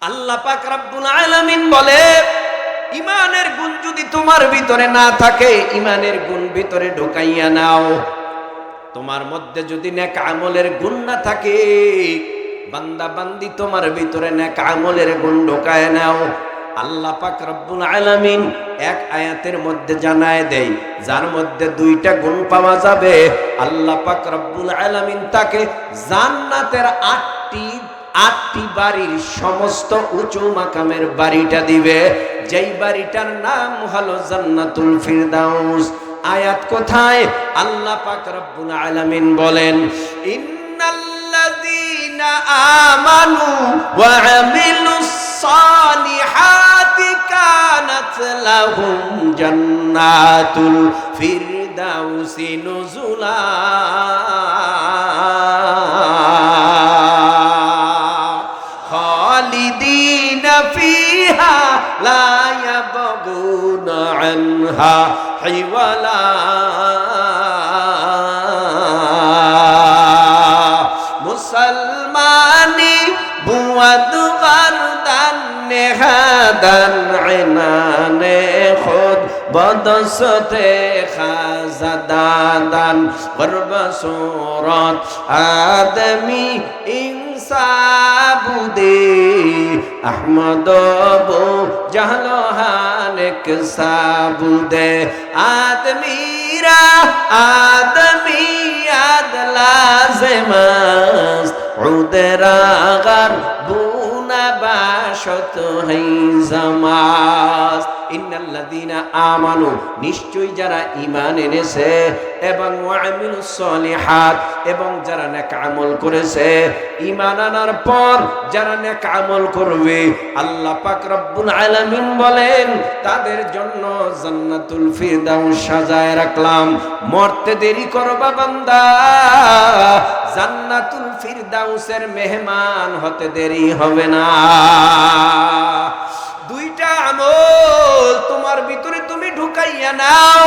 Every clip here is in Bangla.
আল্লাহ পাক রব্বুল আলামিন বলে, ইমানের গুণ যদি তোমার ভিতরে না থাকে, ইমানের গুণ ভিতরে ঢুকাইয়া নাও। তোমার মধ্যে যদি নেক আমলের গুণ না থাকে, বান্দা বান্দি তোমার ভিতরে নেক আমলের গুণ ঢুকায় নাও। আল্লাহ পাক রব্বুল আলামিন এক আয়াতের মধ্যে জানায় দেয়, যার মধ্যে দুইটা গুণ পাওয়া যাবে, আল্লাহ পাক রব্বুল আলামিন তাকে জান্নাতের আটটি বাড়ির সমস্ত উঁচু মাকামের বাড়িটা দিবে, যেই বাড়িটার নাম হলো জান্নাতুল ফিরদাউস। আয়াত কোথায়? আল্লাহ পাক রব্বুল আলামিন বলেন, ইন্নাল্লাযীনা আমানু ওয়া আমিলুস সালিহাতি কানাত লাহুম জান্নাতুল ফিরদাউসি নুজুলা। খালিদিনা ফিহা লা ইয়াবগুনা আনহা হিওয়ালা। মুসলমানি বুয়াদ গারদান নেহাদান ইনানে খুদ বদসতে খাজাদাদান গরবসুরত আদমি ইনসাবুদে আহমদ বো জাহলহানেক সাবুদে আদমিরা আদমিয়াদ লাজেমাস উদরাগার বুনা বাশত হাইজামাস। ইন্নাল্লাযীনা আমানু, নিশ্চয়ই যারা ঈমান এনেছে, এবং ওয়ামিলুস সলিহাত, এবং যারা নেক আমল করেছে। ঈমান আনার পর যারা নেক আমল করবে, আল্লাহ পাক রব্বুল আলামিন বলেন তাদের জন্য জান্নাতুল ফিরদাউস সাজায় রাখলাম। মরতে দেরি করবা বান্দা, জান্নাতুল ফিরদাউসের মেহমান হতে দেরি হবে না। দুইটা আমল তোমার ভিতরে তুমি ঢুকাইয়া নাও।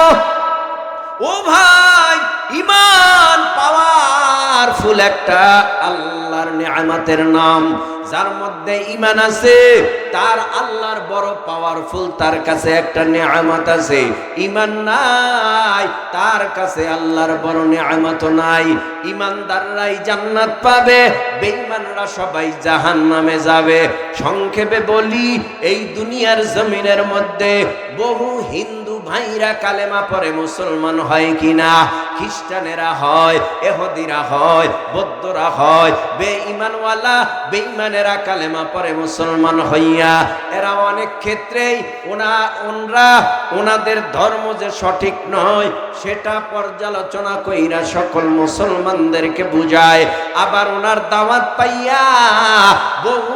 ও ভাই, ঈমান পাওয়ারফুল একটা আল্লাহর নিয়ামতের নাম। যার মধ্যে ঈমান আছে তার আল্লাহর বড় পাওয়ারফুল, তার কাছে একটা নিয়ামত আছে। ঈমান নাই, তার কাছে আল্লাহর বড় নিয়ামত নাই। ঈমানদাররাই জান্নাত পাবে, বেঈমানরা সবাই জাহান্নামে যাবে। সংক্ষেপে বলি, এই দুনিয়ার জমিনের মধ্যে বহু হিন্দু ভাইরা কালেমা পড়ে মুসলমান হয় কিনা? খ্রিস্টানেরা হয়, ইহুদিরা হয়, বৌদ্ধরা হয়, বেঈমানওয়ালা বেঈমানেরা কালেমা পড়ে মুসলমান হইয়া এরা অনেক ক্ষেত্রেই ওনাদের ধর্ম যে সঠিক নয় সেটা পর্যালোচনা কইরা সকল মুসলমানদেরকে বুঝায়। আবার ওনার দাওয়াত পাইয়া বহু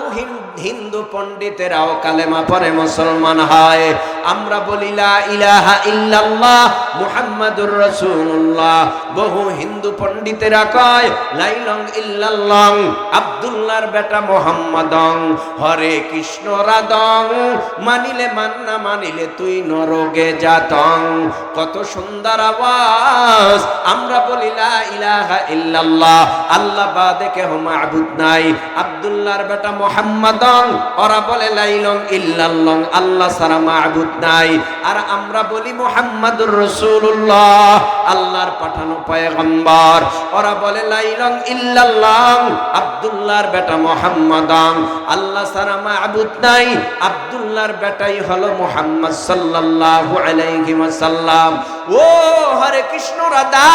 হিন্দু পণ্ডিতেরাও কালেমা পড়ে মুসলমান হয়। আমরা বলি লা ইলাহা ইল্লাল্লাহ মুহাম্মাদুর রাসূলুল্লাহ, বহু হিন্দু পণ্ডিতেরা কয় লা ইলাহা ইল্লাল্লাহ আব্দুল্লাহর বেটা মুহাম্মাদং, হরে কৃষ্ণ রাধং, মানিলে মান্না মানিলে তুই নরকে যাতং। কত সুন্দর আওয়াজ। আমরা বলি লা ইলাহা ইল্লাল্লাহ, আল্লাহ বাদে কেহ মাবুদ নাই। আব্দুল্লাহর বেটা মুহাম্মাদ, ওরা বলে লা ইলাহা ইল্লাল্লাহ, আল্লাহ ছাড়া মাবুদ নাই। আর আমরা বলি মুহাম্মাদুর রাসূলুল্লাহ, আল্লাহর পাঠানো পয়গম্বর। ওরা বলে লা ইলাহা ইল্লাল্লাহ আব্দুল্লাহর বেটা মুহাম্মাদ, আল্লাহ ছাড়া মাবুদ নাই। আব্দুল্লাহর বেটাই হলো মুহাম্মদ সাল্লাল্লাহু আলাইহি ওয়াসাল্লাম। ও হরে কৃষ্ণ রাধা,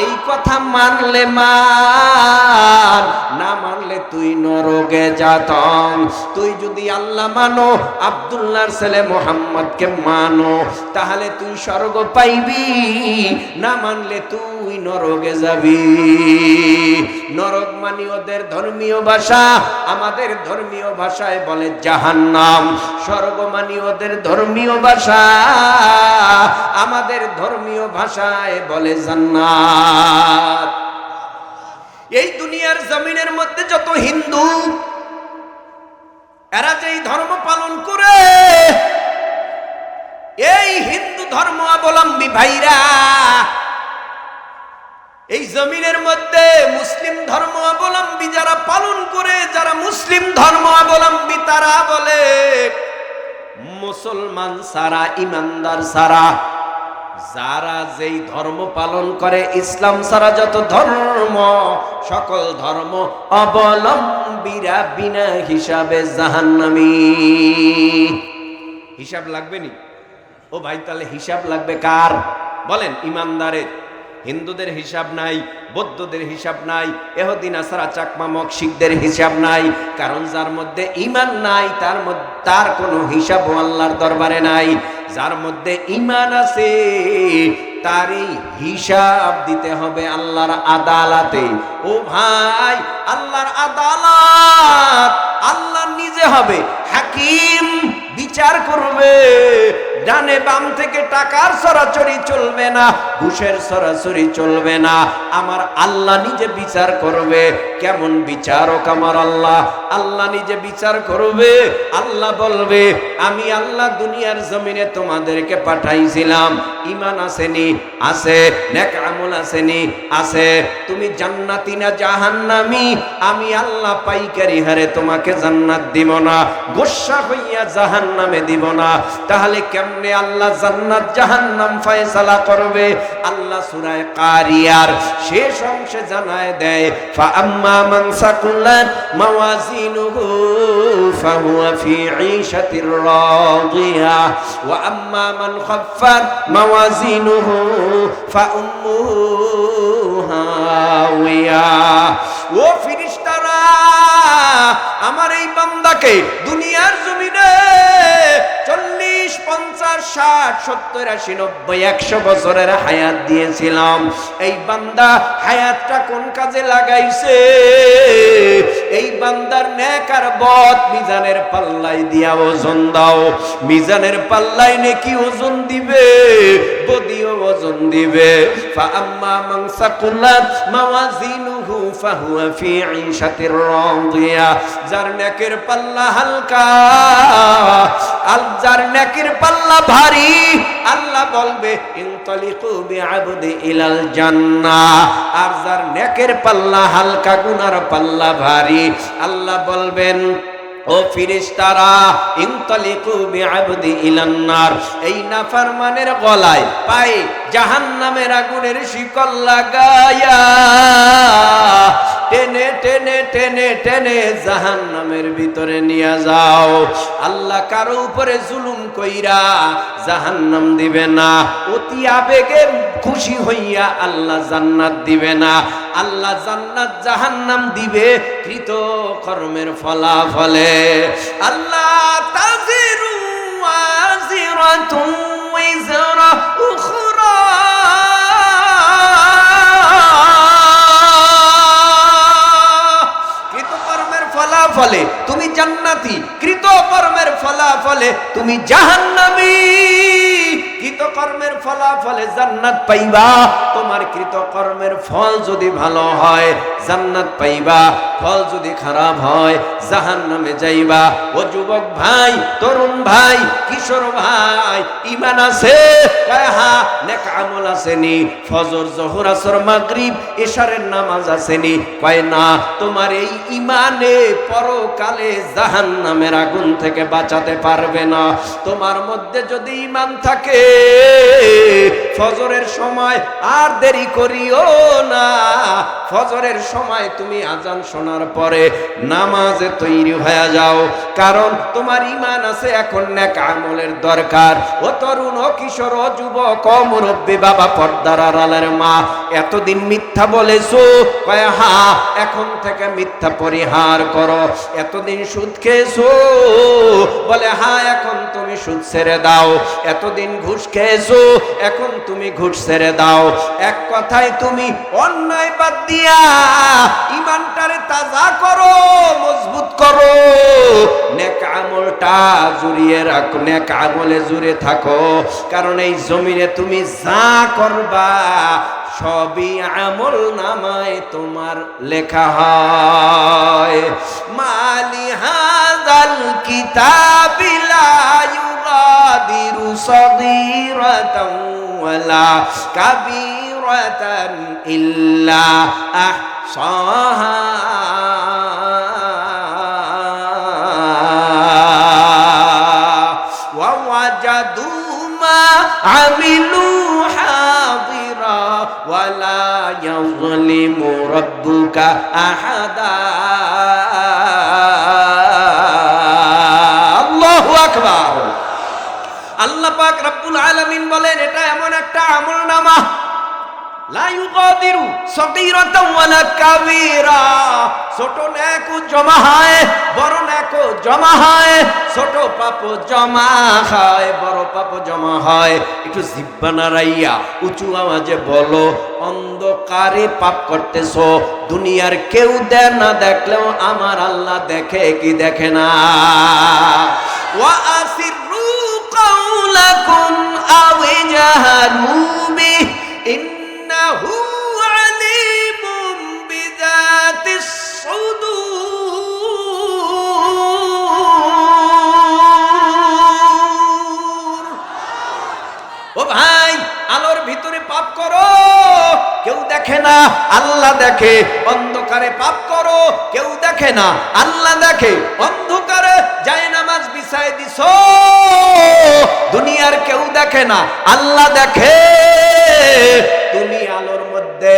এই কথা মানলে মান, না মানলে তুই নরকে যাতং। তুই যদি আল্লাহ মানো, আব্দুল্লাহর ছেলে মুহাম্মদকে মানো, তাহলে তুই স্বর্গ পাইবি, না মানলে তুই নরকে যাবি। নরক মানে ওদের ধর্মীয় ভাষা, আমাদের ধর্মীয় ভাষায় বলে জাহান্নাম। স্বর্গ মানে ওদের ধর্মীয় ভাষা, আমাদের ধর্মীয় ভাষায় বলে জান্নাত। এই দুনিয়ার জমিনের মধ্যে যত হিন্দু, এরা যেই ধর্ম পালন করে, এই হিন্দু ধর্মাবলম্বী ভাইরা এই জমিনের মধ্যে মুসলিম ধর্মাবলম্বী যারা পালন করে, যারা মুসলিম ধর্মাবলম্বী তারা বলে মুসলমান সারা, ইমানদার সারা, যারা যেই ধর্ম পালন করে, ইসলাম ছাড়া যত ধর্ম, সকল ধর্ম অবলম্বীরা বিনা হিসাবে জাহান্নামী। হিসাব লাগবে নি? ও ভাই, তাহলে হিসাব লাগবে কার বলেন? ইমানদারের। হিন্দুদের হিসাব নাই, বৌদ্ধদের হিসাব নাই, এহুদি নাসারা চাকমা মক্সিকদের হিসাব নাই। কারণ যার মধ্যে ঈমান নাই তার কোনো হিসাব আল্লাহর দরবারে নাই। যার মধ্যে ঈমান আছে তারই হিসাব দিতে হবে আল্লাহর আদালতে। ও ভাই, আল্লাহর আদালত আল্লাহ নিজে হবে হাকিম, বিচার করবে। ডানে বাম থেকে টাকার সরাসরি চলবে না, ঘুষের সরাসরি চলবে না। আমার আল্লাহ নিজে বিচার করবে। কেমন বিচারক আমার আল্লাহ! আল্লাহ নিজে বিচার করবে। আল্লাহ বলবে, আমি আল্লাহ দুনিয়ার জমিনে তোমাদেরকে পাঠাইছিলাম, ঈমান আসেনি? আছে। নেক আমল আসেনি? আছে। তুমি জান্নাতি না জাহান্নামী? আমি আল্লাহ পাইকারি হারে তোমাকে জান্নাত দিব না, গোসা হইয়া জাহান্নামে দিব না। তাহলে কেমনে আল্লাহ জান্নাত জাহান্নাম ফয়সালা করবে? আল্লাহ সূরা কারিয়ার শেষ অংশে জানায় দেয়, ফা আম্মা মান সাকুলাত মাওয়াজিনুহু ফাহুয়া ফি ঈশাতির রাদিয়া ওয়া আম্মা মান খাফফাত মাওয়াজিনুহু ফা উম্মুহু হাওিয়া। ও ফেরেশতারা, আমার এই বান্দাকে দুনিয়ার জমিনে 40, 50, 60, 70, 80, 90, 100 বছরের হায়াত দিয়েছিলাম। এই বান্দা হায়াতটা কোন কাজে লাগাইছে? এই বান্দার নেক আর বদ মিজানের পাল্লাই দিয়া ওজন দাও। মিজানের পাল্লাই নেকি ওজন দিবে, বদিও ওজন দিবে। ফা আম্মা মান সাকুলাত মাওয়াজিনুহু ফাহুয়া ফি ঈশাতির রাদিয়া। যার নেকের পাল্লা হালকা, যার নেকের পাল্লা ভারী, আল্লাহ বলবে ইনতালিকু বিআবদি ইলাল জান্নাহ। আর যার নেকের পাল্লা হালকা, গুনার পাল্লা ভারী, আল্লাহ বলবেন, ও ফেরেশতারা, ইনতালিকু বিআবদি ইলান নার। এই নাফরমানের গলায় পায়ে জাহান্নামের আগুনের শিকল লাগায়া টেনে টেনে টেনে টেনে জাহান্নামের ভিতরে নিয়ে যাও। আল্লাহ কারো উপরে জুলুম কইরা জাহান্নাম দিবে না। অতি আবেগে খুশি হইয়া আল্লাহ জান্নাত দিবে না। আল্লাহ জান্নাত জাহান্নাম দিবে কৃত কর্মের ফলাফলে। আল্লাহ তাজিরু ওয়াজিরাতুন ওয়াজরা উখরা, ফলে তুমি জান্নাতি, কৃতকর্মের ফলাফলে তুমি জাহান্নামী। কৃতকর্মের ফলাফলে জান্নাত পাইবা। তোমার কৃতকর্মের ফল যদি ভালো হয় জান্নাত পাইবা, ফল যদি খারাপ হয় জাহান্নামে যাইবা। ও যুবক ভাই, তরুণ ভাই, কিশোর ভাই, ঈমান আছে? হ্যাঁ। নেক আমল আসেনি? ফজর, যোহর, আসর, মাগরিব, এশারের নামাজ আসেনি? কয় না। তোমার এই ঈমানে পরকালে জাহান্নামের আগুন থেকে বাঁচাতে পারবে না। তোমার মধ্যে যদি ঈমান থাকে, ফজরের সময় আর দেরি করিও না। ফজরের সময় তুমি আজান শোনার পরে নামাজে তৈরি হয়ে যাও, কারণ তোমার ঈমান আছে। এখন নেক আমলের দরকার। ও তরুণ, ও কিশোর, ও যুবক, ও মুরব্বী, বাবা, পর্দার আড়ালের মা, এতদিন মিথ্যা বলেছো, কয় হ্যাঁ, এখন থেকে মিথ্যা পরিহার করো। এতদিন সুদ খেয়েছো, বলে হ্যাঁ, এখন তুমি সুদ ছেড়ে দাও। এতদিন ঘুষ খেয়েছো, এখন তুমি ঘুষ ছেড়ে দাও। এক কথায় তুমি অন্যায় বাদ দিয়া ঈমানটারে তাজা করো, মজবুত করো। নেক আমলটা জুড়িয়ে রাখো, নেক আমলে জুড়ে থাকো। কারণ এই জমিনে তুমি যা করবা সবই আমল নামায় তোমার লেখা হয়। মালি হাযাল কিতাবি লা ইউগাদিরু সাগীরাতান ওয়ালা কাবীরাতান ইল্লা আহসাহা। আহাদা। আল্লাহু আকবার। আল্লাহ পাক রব্বুল আলামিন বলেন এটা এমন একটা আমলনামা লা ইউগাদিরু সগীরাতাও ওয়ালা কাবীরা, ছোট নেকও জমা হয়, বড় নেকও জমা হয়, ছোট পাপও জমা হয়, বড় পাপও জমা হয়। একটু জিহ্বা নাড়াইয়া উঁচু আওয়াজে বলো, অন্ধকারে পাপ করতেছো, দুনিয়ার কেউ না দেখলেও আমার আল্লাহ দেখে কি দেখে না? ওয়া আসিরু কাওলাকুম আও জাহারু বিহি ইন্নাহু আলিমুম বিযাতিস সুদূর। ও ভাই, আলোর ভিতরে পাপ করো, কেউ দেখে না, আল্লাহ দেখে। অন্ধকারে পাপ করো, কেউ দেখে না, আল্লাহ দেখে। অন্ধকারে যায় নামাজ বিছায় দিছো, দুনিয়ার কেউ দেখে না, আল্লাহ দেখে। তুমি আলোর মধ্যে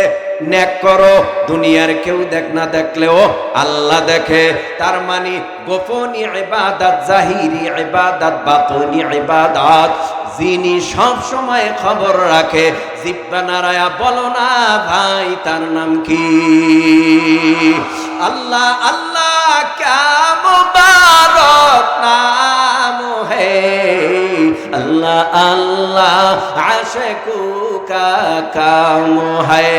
নেক করো, দুনিয়ার কেউ না দেখলেও আল্লাহ দেখে। তার মানে গোপনী ইবাদত, জাহিরি ইবাদত, বাতিনি ইবাদত, যিনি সব সময় খবর রাখে, জিহ্বা নাড়ায়া বলো না ভাই তার নাম কি? আল্লাহ আল্লাহ ক্যা মুবারক নাম হে, আল্লাহ আল্লাহ আশিকু কা কাম है,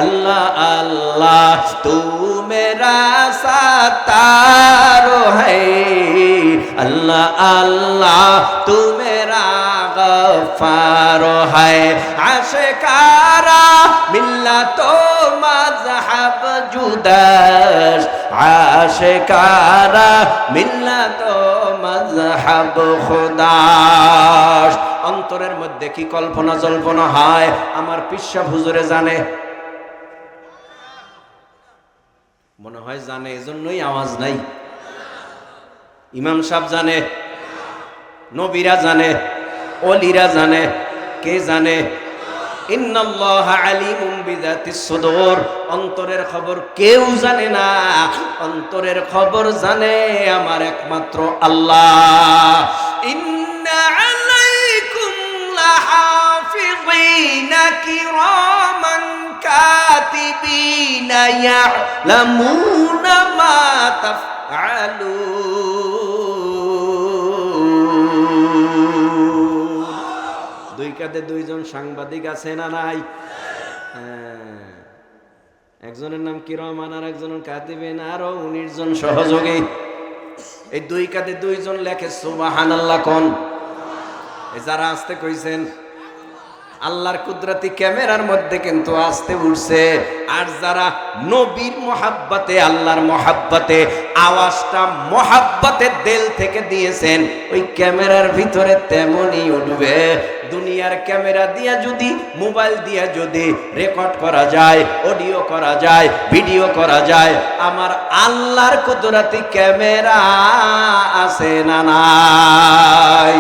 अल्लाह अल्लाह तू मेरा सत्तार है, अल्लाह अल्लाह तू मेरा गफ्फार है। आशिकारा मिल्लत मज़हब जुदाश, आशिकारा मिल्लत मज़हब खुदाश। অন্তরের মধ্যে কি কল্পনা জল্পনা হয় আমার পিসা হুজুরে জানে, মনে হয় জানে, এজন্যই আওয়াজ নাই। ইমাম সাহেব জানে, নবীরা জানে, ওলিরা জানে, কে জানে? ইন্নাল্লাহা আলিমুম বিযাতিস সুদূর। অন্তরের খবর কেউ জানে না, অন্তরের খবর জানে আমার একমাত্র আল্লাহ। ইন্না আলাইকুম লাহাফিযিনা কিরামান কাতিবিনা ইয়ালামুনা মা তাফআলুন। দুই কাঁধে দুইজন সাংবাদিক আছে না নাই? একজনের নাম কিরমান আর একজনের কাতিবিন, আরো 19 জন সহযোগী। এই দুই কাঁধে দুইজন লেখে সুবহানাল্লাহ কোন? যারা আসতে কইছেন আল্লাহর কুদরতি ক্যামেরার মধ্যে কিন্তু আসতে উঠছে। আর যারা নবীর মোহাব্বতে, আল্লাহর মোহাব্বতে আওয়াজটা মোহাব্বতের দিল থেকে দিয়েছেন, ওই ক্যামেরার ভিতরে তেমনই উঠবে। দুনিয়ার ক্যামেরা দিয়া যদি, মোবাইল দিয়া যদি রেকর্ড করা যায়, অডিও করা যায়, ভিডিও করা যায়, আমার আল্লাহর কুদরতি ক্যামেরা আছে না নাই?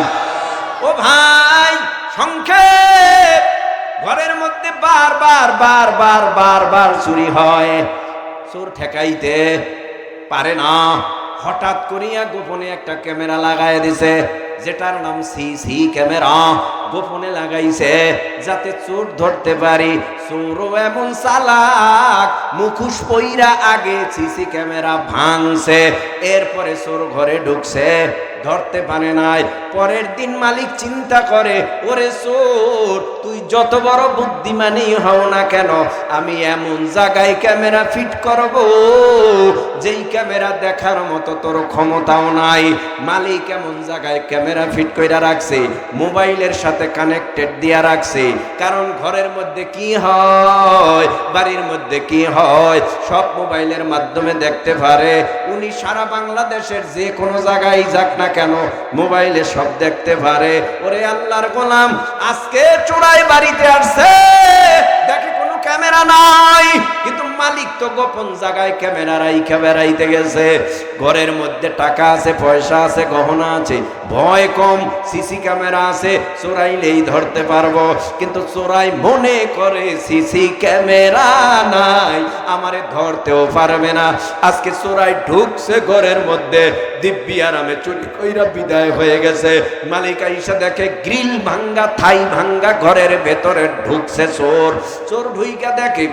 ও ভাই, সংক্ষেপ, ঘরের মধ্যে বারবার চুরি হয়, চোর ঠেকাইতে পারে না। হঠাৎ করিয়া গোপনে একটা ক্যামেরা লাগায় দিছে, যেটার নাম সিসি ক্যামেরা। গোপনে লাগাইছে যাতে চোর ধরতে পারি। চোরও এমন চালাক, মুখোশ পইরা আগে সিসি ক্যামেরা ভাঙছে, এরপরে চোর ঘরে ঢুকছে, ধরতে পারে নাই। পরের দিন মালিক চিন্তা করে, ওরে চোর, তুই যত বড় বুদ্ধিমানই হও না কেন, আমি এমন জায়গায় ক্যামেরা ফিট করব যেই ক্যামেরা দেখার মতো তোর ক্ষমতাও নাই। মালিক এমন জায়গায় ক্যামেরা ফিট কইরা রাখছে, মোবাইলের সাথে কানেক্টেড দিয়া রাখছে। কারণ ঘরের মধ্যে কি হয়, বাড়ির মধ্যে কি হয়, সব মোবাইলের মাধ্যমে দেখতে পারে। উনি সারা বাংলাদেশের যে কোনো জায়গায় যাক না কেন, মোবাইলে সব দেখতে পারে। ওরে আল্লাহর গোলাম, আজকে চোরাই বাড়িতে আসছে, দেখে কোনো ক্যামেরা নাই, কিন্তু মালিক তো গোপন জায়গায় ক্যামেরা রাইখা বেড়াইতে গেছে। ঘরের মধ্যে টাকা আছে, পয়সা আছে, গহনা আছে, ভয় কম, সিসি ক্যামেরা আছে, চোরাইলেই ধরতে পারবো। কিন্তু চোরাই মনে করে সিসি ক্যামেরা নাই, আমারে ধরতেও পারবে না। আজকে চোরাই ঢুকছে ঘরের মধ্যে, দিব্যি আরামে চুরি কইরা বিদায় হয়ে গেছে। মালিক আইসা দেখে গ্রিল ভাঙ্গা, থাই ভাঙ্গা, ঘরের ভেতরে ঢুকছে চোর। চোর ঢুইকা দেখে,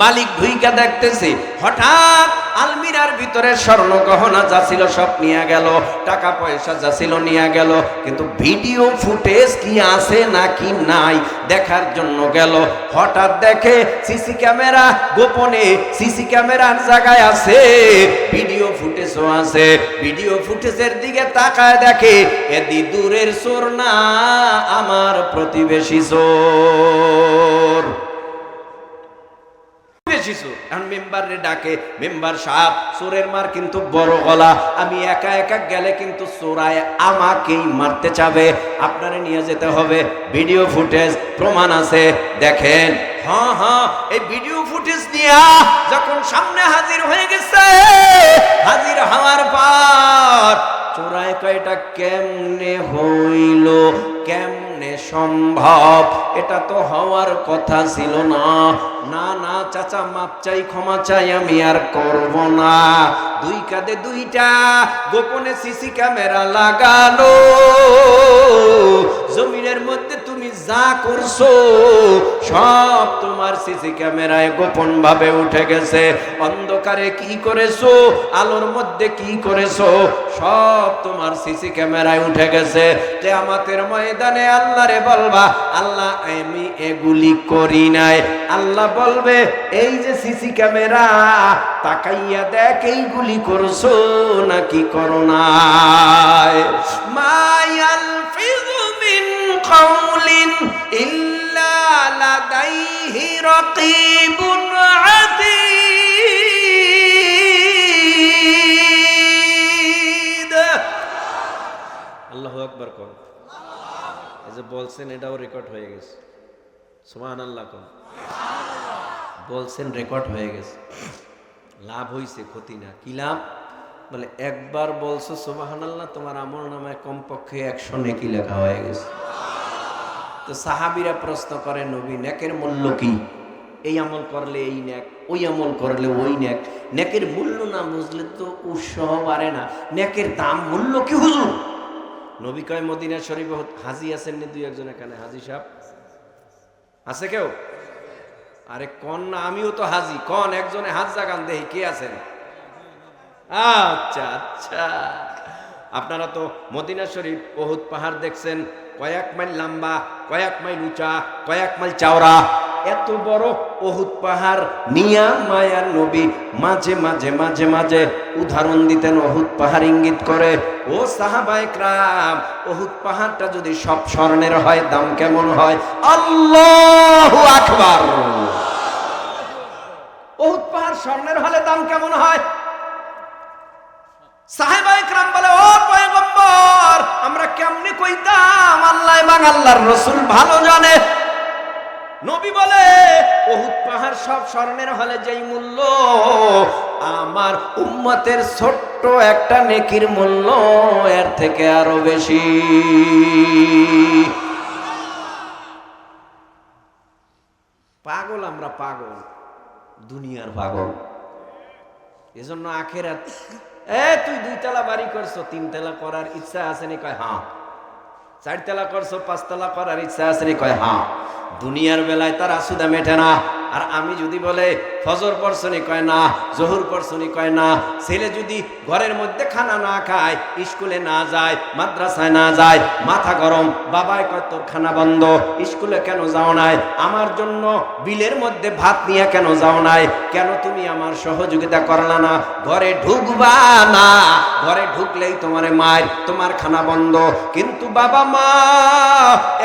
মালিক ঢুইকা দেখতেছে, হঠাৎ আলমিরার ভিতরে স্বর্ণ গহনা যা ছিল সব নিয়ে গেল, টাকা পয়সা যা ছিল নিয়ে গেল। কিন্তু ভিডিও ফুটেজ কি আছে নাকি নাই দেখার জন্য গেল। হঠাৎ দেখে সিসি ক্যামেরা, গোপনে সিসি ক্যামেরার জায়গায় আছে, ভিডিও ফুটেজও আছে। ভিডিও ফুটেজের দিকে তাকায় দেখে এদি দূরের চোর না, আমার প্রতিবেশী চোর। মেম্বারে ডাকে, মেম্বার সাহেব চোরের মার কিন্তু বড় গলা, আমি একা একা গেলে কিন্তু চোরায় আমাকেই মারতে চাবে, আপনারে নিয়ে যেতে হবে। ভিডিও ফুটেজ প্রমাণ আছে, দেখেন। হ্যাঁ হ্যাঁ, এই ভিডিও ফুটেজ নিয়ে যখন সামনে হাজির হয়ে গেছে, হাজির হওয়ার পর চোরায় কয়টা কেমনে হইল, কেমনে সম্ভব, এটা তো হওয়ার কথা ছিল না। না না চাচা, মাপ চাই, ক্ষমা চাই, আমি আর করব না। দুই কাঁধে দুইটা গোপনে সিসি ক্যামেরা লাগানো, জমিনের মধ্যে তুমি যা করছো সব তোমার সিসি ক্যামেরায় গোপন ভাবে উঠে গেছে। অন্ধকারে কি করেছো, আলোর মধ্যে কি করেছো, সব তোমার সিসি ক্যামেরায় উঠে গেছে। কিয়ামতের ময়দানে আল্লাহরে বলবা, আল্লাহ আমি এগুলি করি নাই। আল্লাহ বলবে, এই যে সিসি ক্যামেরা, তাকাইয়া দেখ এইগুলি করছো নাকি করো নাই। মায়ালফিযু মিন কাউলিন ইল্লা লাদাইহি রাকীবুন আতীদ। আল্লাহু আকবার কোন। এই যে বলছেন এটাও রেকর্ড হয়ে গেছে, সুবহানাল্লাহ কোন। বলছেন রেকর্ড হয়ে গেছে, লাভ হইছে, ক্ষতি না। কি লাভ? বলে একবার বলছো সুবহানাল্লাহ, তোমার আমল নামায় কমপক্ষে 100 নেকি লেখা হয়ে গেছে। তো সাহাবীরা প্রশ্ন করে, নবী নেকের মূল্য কি? এই আমল করলে এই নেক, ওই আমল করলে ওই নেক। নেকের মূল্য না বুঝলে তো উৎসাহ বাড়ে না। নেকের দাম মূল্য কি হুজুর? নবী কয়, মদিনা শরীফে হাজি আছেন নি দুই একজন? এখানে হাজি সাহেব আছে কেউ? আরে কন না, আমিও তো হাজি। কন একজনে হাত জাগান দেই, কে আছেন? আচ্ছা আচ্ছা, আপনারা তো মদিনা শরীফ উহুদ পাহাড় দেখছেন, কয়েক মাইল লম্বা, কয়েক মাইল উঁচা, কয়েক মাইল চওড়া। এত বড় উহুদ পাহাড় নিয়া মায়ার নবী মাঝে মাঝে মাঝে মাঝে উদাহরণ দিতেন, উহুদ পাহাড় ইঙ্গিত করে। ও সাহাবায়ে কেরাম, উহুদ পাহাড়টা যদি সব স্বর্ণের হয় দাম কেমন হয়? আল্লাহু আকবার। উহুদ পাহাড় স্বর্ণের হলে দাম কেমন হয়? সাহাবায়ে কেরাম বলে, ও পয়গম্বর, আমরা কেমনে কইতাম? আল্লাহ এবং আল্লাহর রাসূল ভালো জানে। নবী বলে, উহুদ পাহাড় সব স্বর্ণের হলে যেই মূল্য, আমার উম্মতের ছোট্ট একটা নেকির মূল্য এর থেকে আরো বেশি। পাগল আমরা, পাগল, দুনিয়ার পাগল। এজন্য আখিরাত, তুই 2 তলা বাড়ি করছো, 3 তলা করার ইচ্ছা আছে নি? কয় হ্যাঁ। 4 তলা করছো, 5 তলা করার ইচ্ছা আছে নি? কয় হ্যাঁ। দুনিয়ার বেলায় তার আসুদা মেটে না। আর আমি যদি বলে ফজর পড়ছনি, কয় না। জোহর পড়ছনি, কয় না। ছেলে যদি ঘরের মধ্যে খানা না খায়, স্কুলে না যায়, মাদ্রাসায় না যায়, মাথা গরম, বাবাই কয় তোর খানা বন্ধ, স্কুলে কেন যাও নাই? আমার জন্য বিলের মধ্যে ভাত নিয়ে কেন যাও নাই? কেন তুমি আমার সহযোগিতা করলা না? ঘরে ঢুকবা না, ঘরে ঢুকলেই তোমারে মার, তোমার খানা বন্ধ। কিন্তু বাবা মা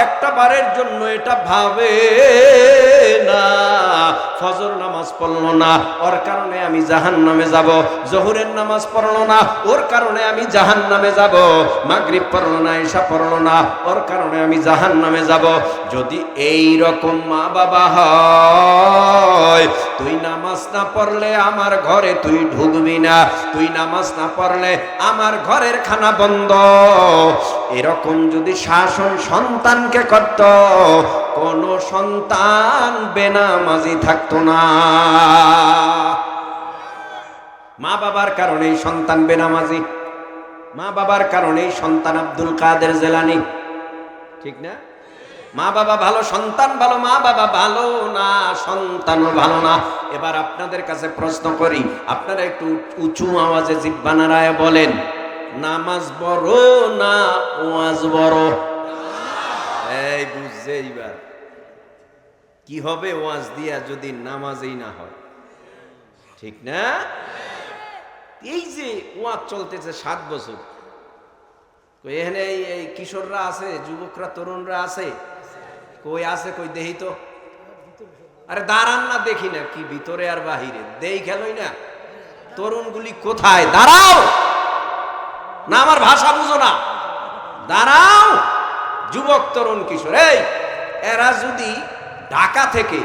একটা বারের জন্য এটা ভাবে না। ফজর নামাজ পড়লো না, ওর কারণে আমি জাহান্নামে যাব। জোহরের নামাজ পড়লো না, ওর কারণে আমি জাহান্নামে যাব। মাগরিব পড়লো না, ইশা পড়লো না, ওর কারণে আমি জাহান্নামে যাব। যদি এই রকম মা বাবা হয়, তুই নামাজ না পড়লে আমার ঘরে তুই ঢুকবি না, তুই নামাজ না পড়লে আমার ঘরের খানা বন্ধ, এরকম যদি শাসন সন্তানকে করত, কোন সন্তান বেনামাজি থাকতো না। মা বাবার কারণেই সন্তান বেনামাজি, মা বাবার কারণেই সন্তান আব্দুল কাদের জেলানি, ঠিক না? মা বাবা ভালো, সন্তান ভালো, মা বাবা ভালো না, সন্তানও ভালো না। এবার আপনাদের কাছে প্রশ্ন করি, আপনারা একটু উঁচু আওয়াজে জিহ্বা নাড়ায় বলেন, নামাজ বড় না ওয়াজ বড়? এই বুঝছে এইবার কি হবে ওয়াজ দিয়া যদি নামাজই না হয়, ঠিক না? এই যে ওয়াজ চলতেছে 7 বছর, এখানে এই কিশোররা আছে, যুবকরা, তরুণরা আছে, কই আছে? কই দেখি তো। আরে দাঁড়ান না, দেখি না কি ভিতরে আর বাহিরে, দেই খেলোই না। তরুণগুলি কোথায়? দাঁড়াও না, আমার ভাষা বুঝো না, দাঁড়াও। যুবক, তরুণ, কিশোর, এই এরা যদি ঢাকা থেকে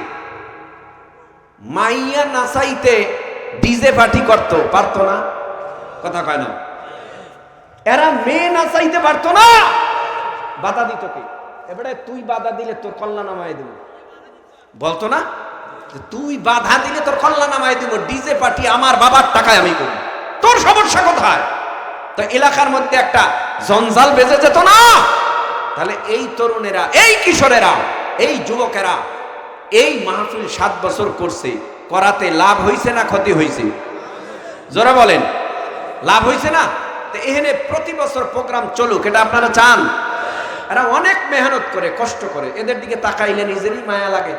মাইয়া নাচাইতে ডিজে পার্টি করতো, পারতো না? কথা কয় না? এরা মেয়ে নাচাইতে পারতো না, বাধা দিত কে? এবারে তুই বাধা দিলে তোর কল্যাণ নামায় দেব, বলতো না? তুই বাধা দিলে তোর কল্যাণ নামায় দেব, ডিজে পার্টি আমার বাবার টাকায় আমি করি, তোর সমস্যা কোথায়? তো এলাকার মধ্যে একটা জঞ্জাল বেজে যেত না? তাহলে এই তরুণেরা, এই কিশোরেরা, এই যুবকেরা এই মাহফিল 7 বছর করছে, করাতে লাভ হয়েছে না ক্ষতি হয়েছে? জোরে বলেন, লাভ হয়েছে না? তো এখানে প্রতি বছর প্রোগ্রাম চলুক, এটা আপনারা চান? এরা অনেক মেহনত করে, কষ্ট করে, এদের দিকে তাকাইলে নিজেরই মায়া লাগে,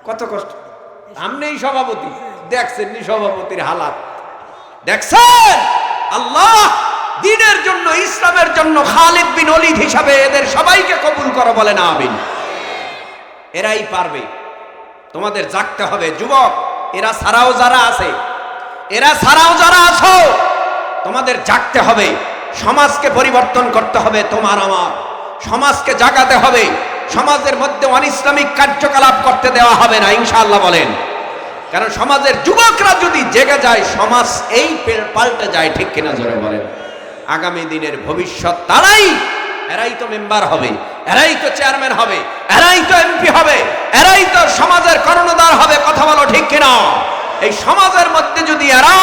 কত কষ্ট। আমনেই সভাপতি, দেখছেন নি সভাপতির হালাত, দেখছেন? আল্লাহ দ্বীনের জন্য, ইসলামের জন্য খালিদ বিন ওলীদ হিসাবে এদের সবাইকে কবুল করো, বলেন আমিন। এরাই পারবে, তোমাদের জাগতে হবে। যুবক, এরা ছাড়াও যারা আছে, এরা ছাড়াও যারা আছো, তোমাদের জাগতে হবে, সমাজকে পরিবর্তন করতে হবে। তোমার আমার সমাজকে জাগাতে হবে, সমাজের মধ্যে অনিসলামিক কার্যকলাপ করতে দেওয়া হবে না, ইনশাআল্লাহ বলেন। কারণ সমাজের যুবকরা যদি জেগে যায়, সমাজ এই পাল্টে যায়, ঠিক কিনা জোরে বলেন? আগামী দিনের ভবিষ্যৎ তারাই, এরাই তো মেম্বার হবে, এরাই তো চেয়ারম্যান হবে, এরাই তো এমপি হবে, এরাই তো সমাজের কর্ণধার হবে, কথা বলো ঠিক কিনা? এই সমাজের মধ্যে যদি এরা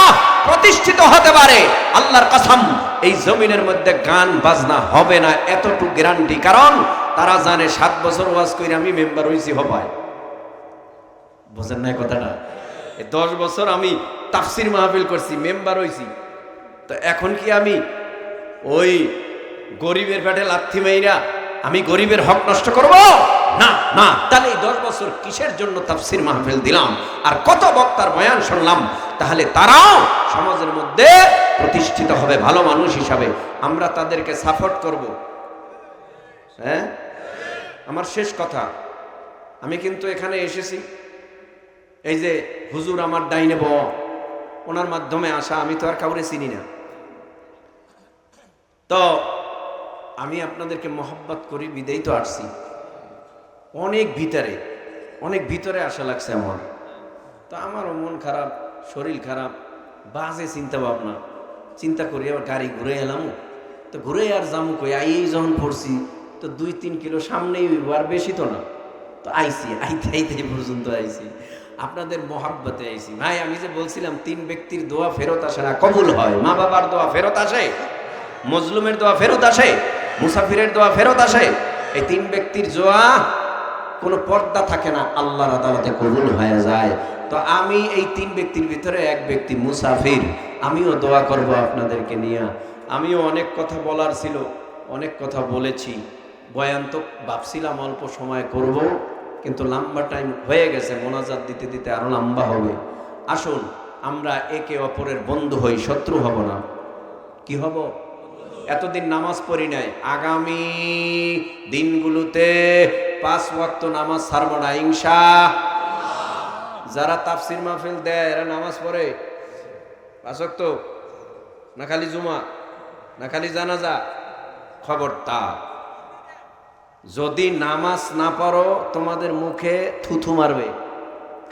প্রতিষ্ঠিত হতে পারে, আল্লাহর কসম এই জমিনের মধ্যে গান বাজনা হবে না, এতটুকু গ্যারান্টি। কারণ তারা জানে 7 বছর ওয়াজ করে আমি মেম্বার হইছি, হবায়। বুঝেন না কথাটা? 10 বছর আমি তাফসির মাহফিল করছি, মেম্বার হইছি, তো এখন কি আমি ওই গরিবের পেটে লাথি মাইরা আমি গরিবের হক নষ্ট করব? না না। তাহলে এই 10 বছর কিসের জন্য তাফসির মাহফিল দিলাম আর কত বক্তার বয়ান শুনলাম? তাহলে তারাও সমাজের মধ্যে প্রতিষ্ঠিত হবে ভালো মানুষ হিসাবে, আমরা তাদেরকে সাপোর্ট করব। হ্যাঁ, আমার শেষ কথা, আমি কিন্তু এখানে এসেছি, এই যে হুজুর আমার ডাইনে বউ, ওনার মাধ্যমে আসা, আমি তো আর কাউরে চিনি না, তো আমি আপনাদেরকে মহব্বত করি বিদেই তো আসছি। অনেক ভিতরে আসা লাগছে আমার, তো আমারও মন খারাপ, শরীর খারাপ, বাজে চিন্তা ভাবনা, চিন্তা করি আবার গাড়ি ঘুরে এলাম, তো ঘুরে আর যাবো কই, এই যখন পড়ছি তো 2-3 কিলো সামনেই আর বেশি তো না, তো আইতে পর্যন্ত আইছি, আপনাদের মহাব্বতে আইছি। ভাই আমি যে বলছিলাম 3 ব্যক্তির দোয়া ফেরত আসে না, কবুল হয়। মা বাবার দোয়া ফেরত আসে, মজলুমের দোয়া ফেরত আসে, মুসাফিরের দোয়া ফেরত আসে। এই 3 ব্যক্তির দোয়া কোনো পর্দা থাকে না, আল্লাহর আদালতে কবুল হয়ে যায়। তো আমি এই 3 ব্যক্তির ভিতরে এক ব্যক্তি মুসাফির, আমিও দোয়া করব আপনাদেরকে নিয়ে। আমিও অনেক কথা বলার ছিল, অনেক কথা বলেছি, বয়ান তো ভাবছিলাম অল্প সময় করব, কিন্তু লম্বা টাইম হয়ে গেছে, মোনাজাত দিতে দিতে আরো লম্বা হবে। আসুন আমরা একে অপরের বন্ধু হই, শত্রু হব না। কি হব? এতদিন নামাজ পড়ি নাই, আগামী দিনগুলোতে 5 ওয়াক্ত নামাজ ছাড়ব না, যারা তাফসির মাহফিল দেয় এরা নামাজ পড়ে? 5 ওয়াক্ত না খালি জুমা না খালি জানাজা? খবরদার, যদি নামাজ না পড়ো তোমাদের মুখে থুথু মারবে,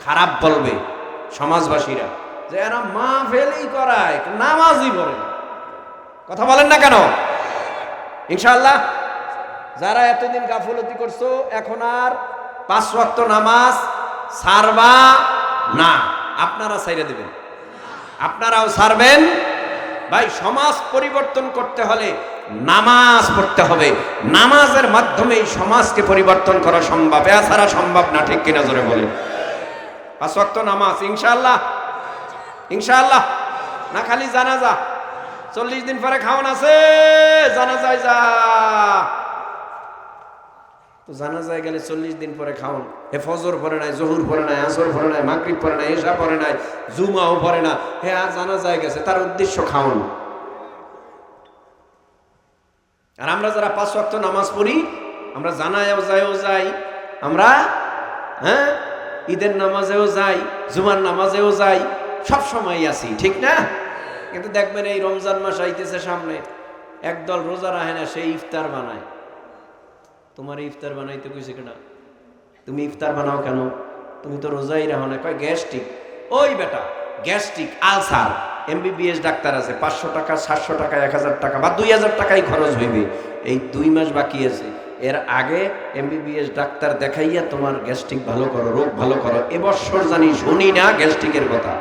খারাপ বলবে সমাজবাসীরা যে এরা মাহফিলই করায় নামাজই পড়ে না। কথা বলেন না কেন? ইনশাআল্লাহ যারা এতদিন গাফলতি করছো এখন আর 5 ওয়াক্ত নামাজ ছাড়বা না। আপনারা ছাইড়া দিবেন, আপনারাও ছাড়বেন। ভাই, সমাজ পরিবর্তন করতে হলে নামাজ পড়তে হবে। নামাজের মাধ্যমে এই সমাজকে পরিবর্তন করা সম্ভব, এছাড়া সম্ভব না। ঠিক কিনা জোরে বলেন? 5 ওয়াক্ত নামাজ ইনশাআল্লাহ, ইনশাআল্লাহ। না খালি জানাজা, 40 দিন পরে খাওন আছে, জানাজায় যা। তো জানাজায় গেলে 40 দিন পরে খাওন, হে ফজর পড়ে নাই, জহুর পড়ে নাই, আসর পড়ে নাই, মাগরিব পড়ে নাই, এশা পড়ে নাই, জুমাও পড়ে না, হে আর জানাজায় গেছে, তার উদ্দেশ্য খাওন। আর আমরা যারা 5 ওয়াক্ত নামাজ পড়ি, আমরা জানাজায়ও যাই, আমরা ঈদের নামাজেও যাই, জুমার নামাজেও যাই, সব সময় আছি, ঠিক না? কিন্তু দেখবেন এই রমজান মাস আইতেছে সামনে, একদল রোজা রাখে না, সেই ইফতার বানায়। তোমার ইফতার বানাইতে কইছে কেনা? তুমি ইফতার বানাও কেন? তুমি তো রোজাই রাখো না। কয় গ্যাস্ট্রিক। ওই বেটা, গ্যাস্ট্রিক, আলসার, MBBS ডাক্তার আছে, 500 টাকা, 700 টাকা, 1000 টাকা বা 2000 টাকাই খরচ হইবে। এই 2 মাস বাকি আছে, এর আগে MBBS ডাক্তার দেখাইয়া তোমার গ্যাস্ট্রিক ভালো করো, রোগ ভালো করো। এবছর জানি শুনি না গ্যাস্ট্রিকের কথা,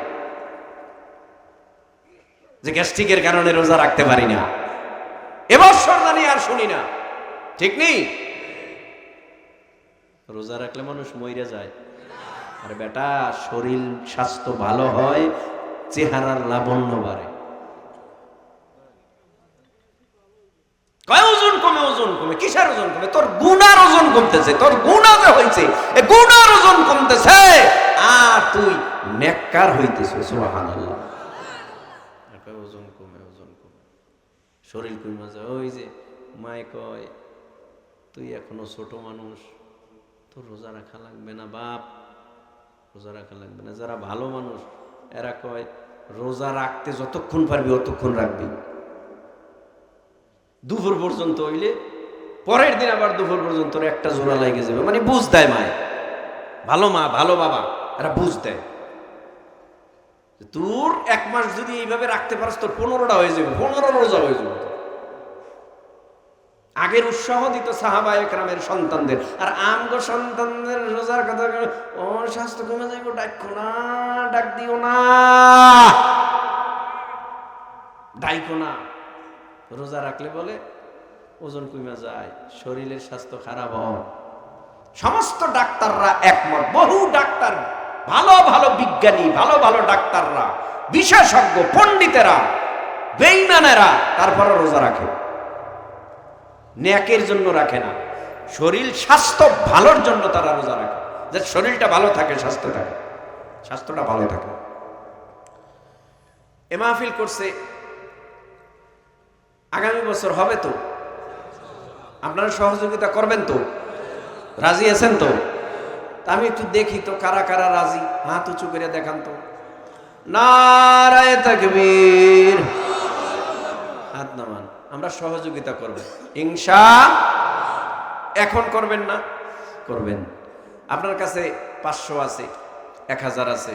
যে গ্যাস্ট্রিকের কারণে রোজা রাখতে পারি না। এবছর জানি আর শুনি না, ঠিক নেই? রোজা রাখলে মানুষ মইরা যায়। আর বেটা, শরীর স্বাস্থ্য ভালো হয়, চেহারার লাবণ্য বাড়ে। কয় ওজন কমে, ওজন কমে, কিসের ওজন কমে? তোর গুনার ওজন কমতেছে, তোর গুনাহ যে হইছে, এই গুনার ওজন কমতেছে, আর তুই নেককার হইতেছিস। সুবহানাল্লাহ। কয় ওজন কমে, ওজন কমে, শরীর কমে যায়। ওই যে মায়ে কয়, তুই এখনো ছোট মানুষ, তোর রোজা রাখা লাগবে না বাপ, রোজা রাখা লাগবে না। যারা ভালো মানুষ এরা কয়, রোজা রাখতে যতক্ষণ পারবি অতক্ষণ রাখবি, দুপুর পর্যন্ত হইলে পরের দিন আবার দুপুর পর্যন্ত একটা জোড়া লাগে যাবে। মানে বুঝ দেয় মায়, ভালো মা, ভালো বাবা, এরা বুঝ দেয়। তোর 1 মাস যদি এইভাবে রাখতে পারস, তোর 15টা হয়ে যাবে, 15 রোজা হয়ে যাবে। আগের উৎসাহ দিত সাহাবায়ে কেরামের সন্তানদের, আর আমগো সন্তানদের রোজার কথা, ও স্বাস্থ্য কমে যাইব, ডাকো না, ডাক দিও না, ডাইকো না। রোজা রাখলে বলে ওজন কমে যায়, শরীরের স্বাস্থ্য খারাপ হয়। সমস্ত ডাক্তাররা একমত, বহু ডাক্তার, ভালো ভালো বিজ্ঞানী, ভালো ভালো ডাক্তাররা, বিশেষজ্ঞ পণ্ডিতেরা, বেঈমানেরা তারপরে রোজা রাখে। নেকের জন্য রাখে না, শরীর স্বাস্থ্য ভালোর জন্য তারা রোজা রাখে, যে শরীরটা ভালো থাকে, স্বাস্থ্য থাকে, স্বাস্থ্যটা ভালো থাকে। এ মাহফিল করছে, আগামী বছর হবে তো? আপনারা সহযোগিতা করবেন তো? রাজি আছেন তো? আমি একটু দেখি তো কারা কারা রাজি, হাত উঁচু করে দেখান তো। নারায়ে তাকবীর, হাত নামান, আমরা সহযোগিতা করব ইনশাআল্লাহ। এখন করবেন না? করবেন। আপনার কাছে 500 আছে, 1000 আছে,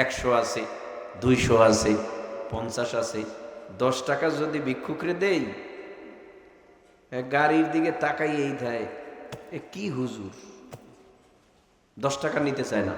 100 আছে, 200 আছে, 50 আছে, 10 টাকা যদি ভিক্ষুকরে দেই, গাড়ির দিকে তাকাই এই দেয়, এ কি হুজুর 10 টাকা নিতে চায় না।